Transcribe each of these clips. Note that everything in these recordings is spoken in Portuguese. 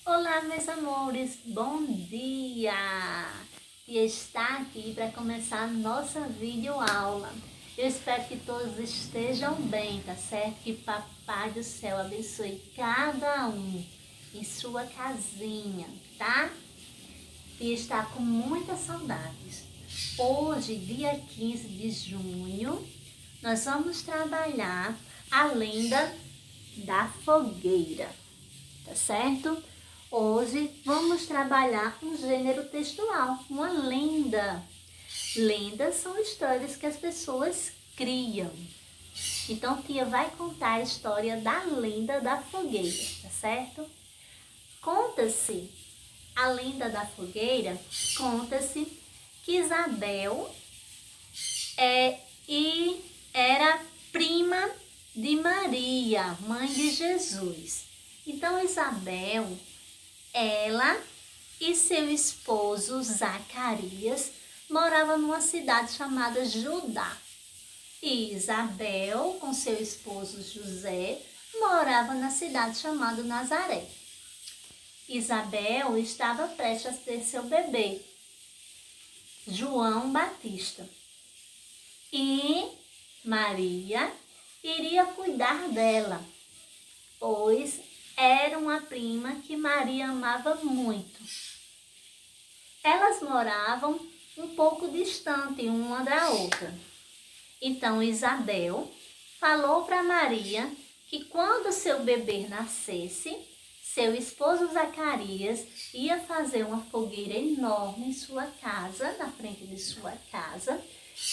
Olá, meus amores, bom dia! E está aqui para começar a nossa videoaula. Eu espero que todos estejam bem, tá certo? Que Papai do Céu abençoe cada um em sua casinha, tá? E está com muitas saudades. Hoje, dia 15 de junho, nós vamos trabalhar a lenda da fogueira, tá certo? Hoje vamos trabalhar um gênero textual, uma lenda. Lendas são histórias que as pessoas criam. Então, tia vai contar a história da lenda da fogueira, tá certo? Conta-se, a lenda da fogueira, conta-se que Isabel era prima de Maria, mãe de Jesus. Então, Isabel, ela e seu esposo Zacarias moravam numa cidade chamada Judá. E Isabel, com seu esposo José, morava na cidade chamada Nazaré. Isabel estava prestes a ter seu bebê, João Batista. E Maria iria cuidar dela, pois era uma prima que Maria amava muito. Elas moravam um pouco distante uma da outra. Então Isabel falou para Maria que quando seu bebê nascesse, seu esposo Zacarias ia fazer uma fogueira enorme em sua casa, na frente de sua casa,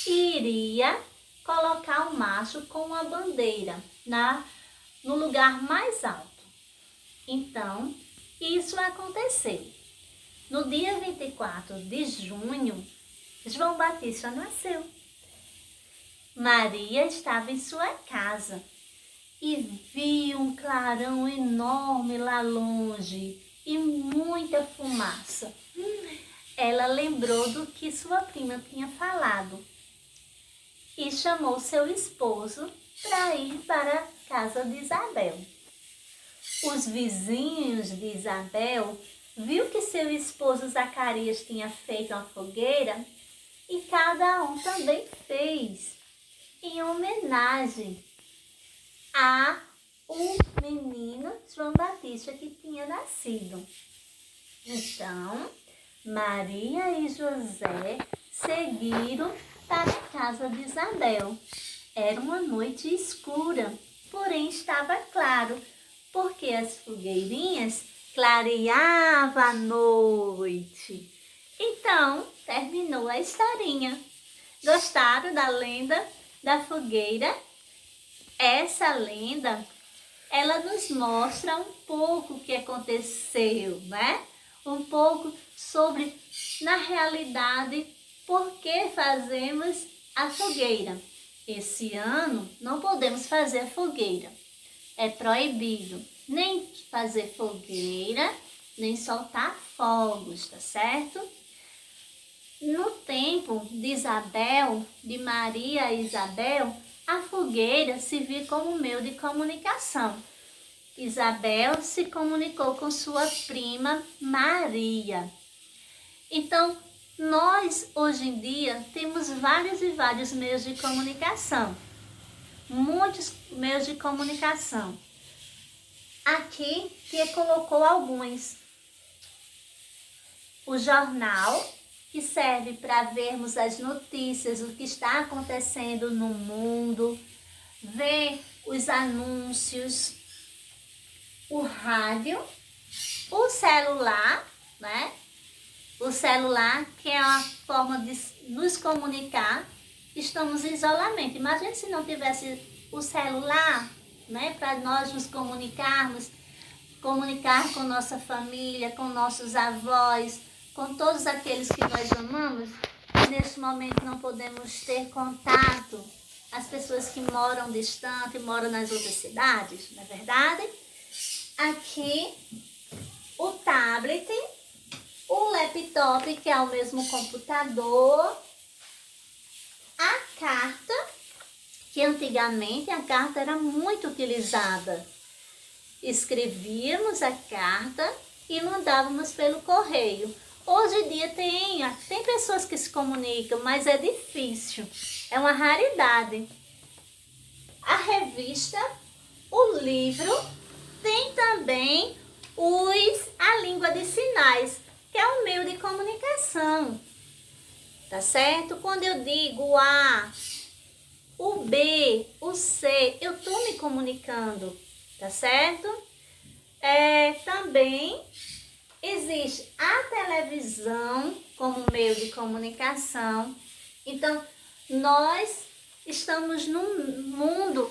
e iria colocar o macho com uma bandeira no lugar mais alto. Então, isso aconteceu. No dia 24 de junho, João Batista nasceu. Maria estava em sua casa e viu um clarão enorme lá longe e muita fumaça. Ela lembrou do que sua prima tinha falado e chamou seu esposo para ir para a casa de Isabel. Os vizinhos de Isabel viu que seu esposo Zacarias tinha feito uma fogueira e cada um também fez, em homenagem a um menino João Batista que tinha nascido. Então, Maria e José seguiram para a casa de Isabel. Era uma noite escura, porém estava claro, porque as fogueirinhas clareavam a noite. Então, terminou a historinha. Gostaram da lenda da fogueira? Essa lenda, ela nos mostra um pouco o que aconteceu, né? Um pouco sobre, na realidade, por que fazemos a fogueira. Esse ano não podemos fazer fogueira. É proibido nem fazer fogueira, nem soltar fogos, tá certo? No tempo de Isabel, de Maria e Isabel, a fogueira servia como meio de comunicação. Isabel se comunicou com sua prima Maria. Então, nós hoje em dia temos vários e vários meios de comunicação. Muitos meios de comunicação. Aqui que colocou alguns. O jornal, que serve para vermos as notícias, o que está acontecendo no mundo, ver os anúncios, o rádio, o celular, né? O celular, que é uma forma de nos comunicar. Estamos em isolamento. Imagina se não tivesse o celular, né, para nós nos comunicarmos, comunicar com nossa família, com nossos avós, com todos aqueles que nós amamos. Neste momento não podemos ter contato. As pessoas que moram distante, moram nas outras cidades, não é verdade? Aqui, o tablet, o laptop, que é o mesmo computador, a carta, que antigamente a carta era muito utilizada. Escrevíamos a carta e mandávamos pelo correio. Hoje em dia tem pessoas que se comunicam, mas é difícil, é uma raridade. A revista, o livro, tem também a língua de sinais, que é um meio de comunicação, tá certo? Quando eu digo o A, o B, o C, eu estou me comunicando, tá certo? Também existe a televisão como meio de comunicação. Então, nós estamos num mundo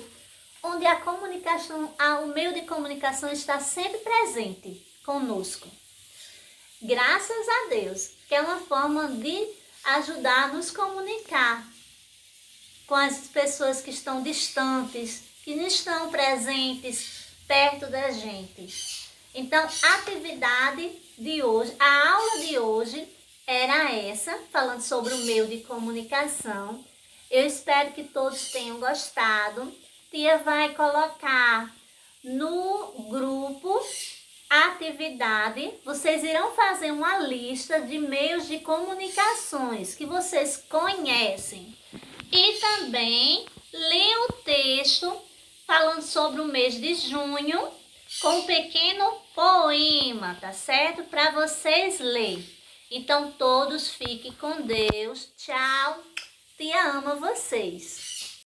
onde a comunicação, o meio de comunicação está sempre presente conosco. Graças a Deus, que é uma forma de ajudar a nos comunicar com as pessoas que estão distantes, que não estão presentes perto da gente. Então, a atividade de hoje, a aula de hoje era essa, falando sobre o meio de comunicação. Eu espero que todos tenham gostado. Tia vai colocar no grupo a atividade. Vocês irão fazer uma lista de meios de comunicações que vocês conhecem. E também ler o texto falando sobre o mês de junho com um pequeno poema, tá certo? Para vocês lerem. Então todos fiquem com Deus. Tchau. Tia ama vocês.